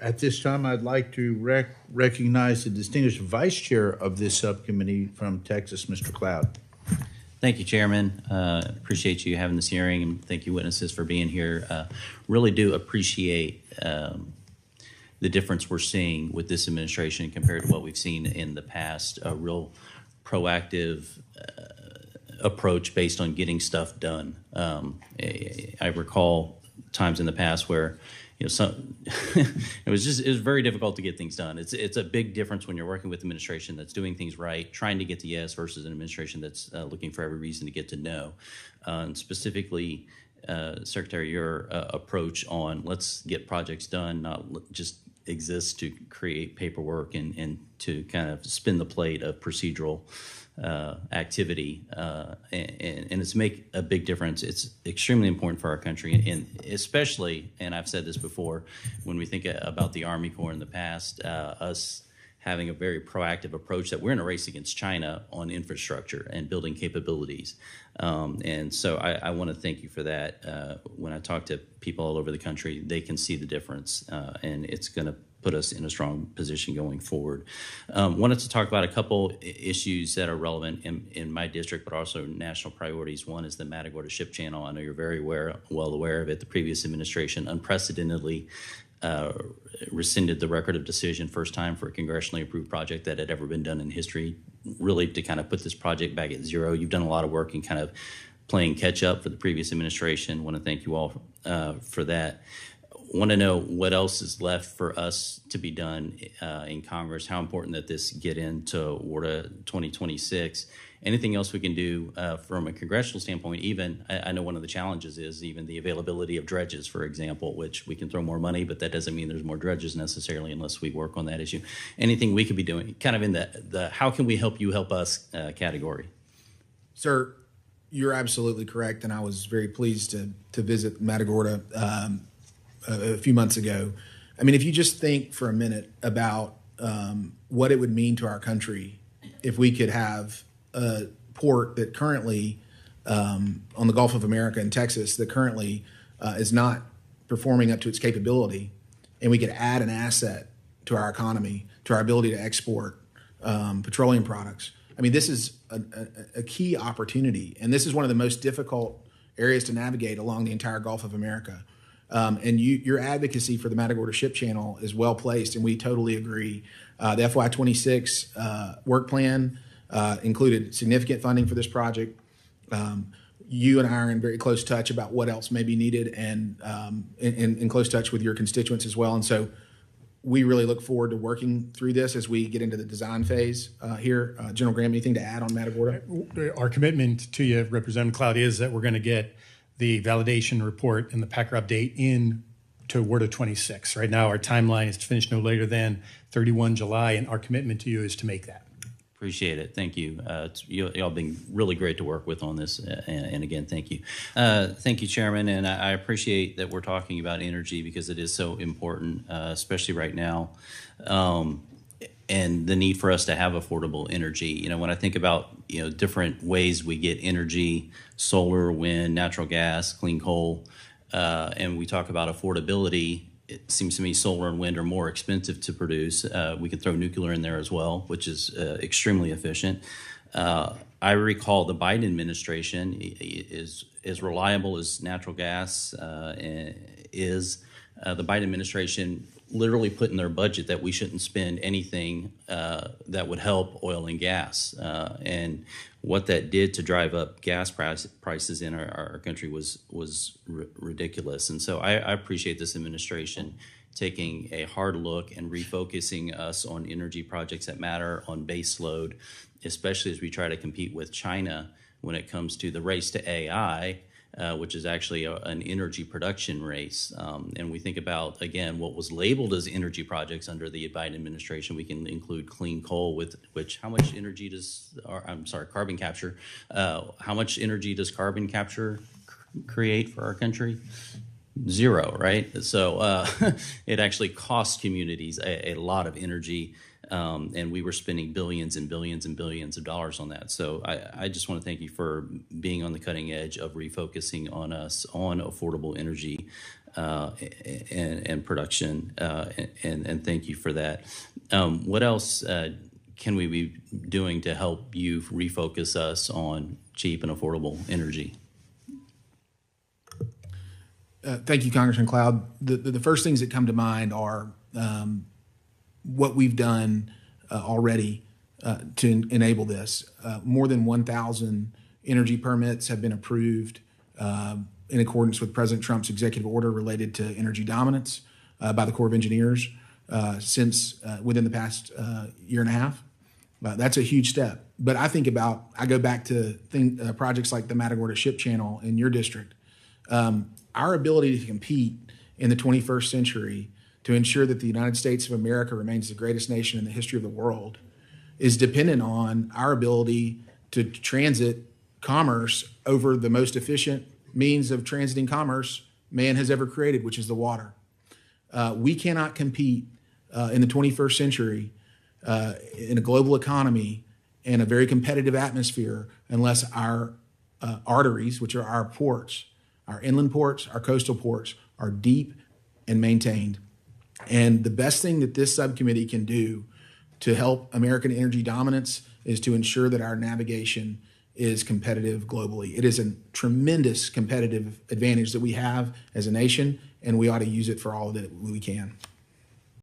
At this time, I'd like to recognize the distinguished vice chair of this subcommittee from Texas, Mr. Cloud. Thank you, Chairman. Appreciate you having this hearing, and thank you, witnesses, for being here. Really do appreciate the difference we're seeing with this administration compared to what we've seen in the past. A real proactive approach based on getting stuff done. I recall times in the past where it was very difficult to get things done. It's a big difference when you're working with an administration that's doing things right, trying to get to yes, versus an administration that's looking for every reason to get to no. And specifically, Secretary, your approach on let's get projects done, not just exist to create paperwork and to kind of spin the plate of procedural activity, and it's make a big difference. It's extremely important for our country, and especially, and I've said this before, when we think about the Army Corps in the past, us having a very proactive approach that we're in a race against China on infrastructure and building capabilities. And so I want to thank you for that. When I talk to people all over the country, they can see the difference, and it's going to put us in a strong position going forward. Wanted to talk about a couple issues that are relevant in my district, but also national priorities. One is the Matagorda Ship Channel. I know you're very well aware of it. The previous administration unprecedentedly rescinded the record of decision, first time for a congressionally approved project that had ever been done in history, really to kind of put this project back at zero. You've done a lot of work in kind of playing catch up for the previous administration. Want to thank you all for that. Want to know what else is left for us to be done in Congress, how important that this get into WARDA 2026. Anything else we can do from a congressional standpoint, even, I know one of the challenges is even the availability of dredges, for example, which we can throw more money, but that doesn't mean there's more dredges necessarily unless we work on that issue. Anything we could be doing, kind of in the how can we help you help us category? Sir, you're absolutely correct, and I was very pleased to visit Matagorda a few months ago. I mean, if you just think for a minute about what it would mean to our country if we could have a port that currently on the Gulf of America in Texas that currently is not performing up to its capability, and we could add an asset to our economy, to our ability to export petroleum products. I mean, this is a key opportunity, and this is one of the most difficult areas to navigate along the entire Gulf of America. And your advocacy for the Matagorda Ship Channel is well placed, and we totally agree. The FY26 work plan included significant funding for this project. You and I are in very close touch about what else may be needed, and in close touch with your constituents as well. And so we really look forward to working through this as we get into the design phase here. General Graham, anything to add on Matagorda? Our commitment to you, Representative Cloud, is that we're going to get the validation report and the Packer update in to WARDA 26. Right now, our timeline is to finish no later than 31 July, and our commitment to you is to make that. Appreciate it. Thank you. Y'all been really great to work with on this, and again, thank you. Thank you, Chairman, and I appreciate that we're talking about energy because it is so important, especially right now, and the need for us to have affordable energy. You know, when I think about, different ways we get energy, solar, wind, natural gas, clean coal, and we talk about affordability, it seems to me solar and wind are more expensive to produce. We could throw nuclear in there as well, which is extremely efficient. I recall the Biden administration is as reliable as natural gas is. The Biden administration literally put in their budget that we shouldn't spend anything that would help oil and gas. And what that did to drive up gas prices in our country was ridiculous. And so I appreciate this administration taking a hard look and refocusing us on energy projects that matter, on base load, especially as we try to compete with China when it comes to the race to AI, which is actually an energy production race. And we think about, again, what was labeled as energy projects under the Biden administration. We can include clean coal, with which how much energy does, carbon capture. How much energy does carbon capture create for our country? Zero, right? So it actually costs communities a lot of energy. And we were spending billions and billions and billions of dollars on that. So I just want to thank you for being on the cutting edge of refocusing on us on affordable energy and production, and thank you for that. What else can we be doing to help you refocus us on cheap and affordable energy? Thank you, Congressman Cloud. The first things that come to mind are what we've done already to enable this. More than 1,000 energy permits have been approved in accordance with President Trump's executive order related to energy dominance by the Corps of Engineers since within the past year and a half. That's a huge step. But I go back to projects like the Matagorda Ship Channel in your district. Our ability to compete in the 21st century to ensure that the United States of America remains the greatest nation in the history of the world is dependent on our ability to transit commerce over the most efficient means of transiting commerce man has ever created, which is the water. We cannot compete in the 21st century in a global economy and a very competitive atmosphere unless our arteries, which are our ports, our inland ports, our coastal ports, are deep and maintained. And the best thing that this subcommittee can do to help American energy dominance is to ensure that our navigation is competitive globally. It is a tremendous competitive advantage that we have as a nation, and we ought to use it for all that we can.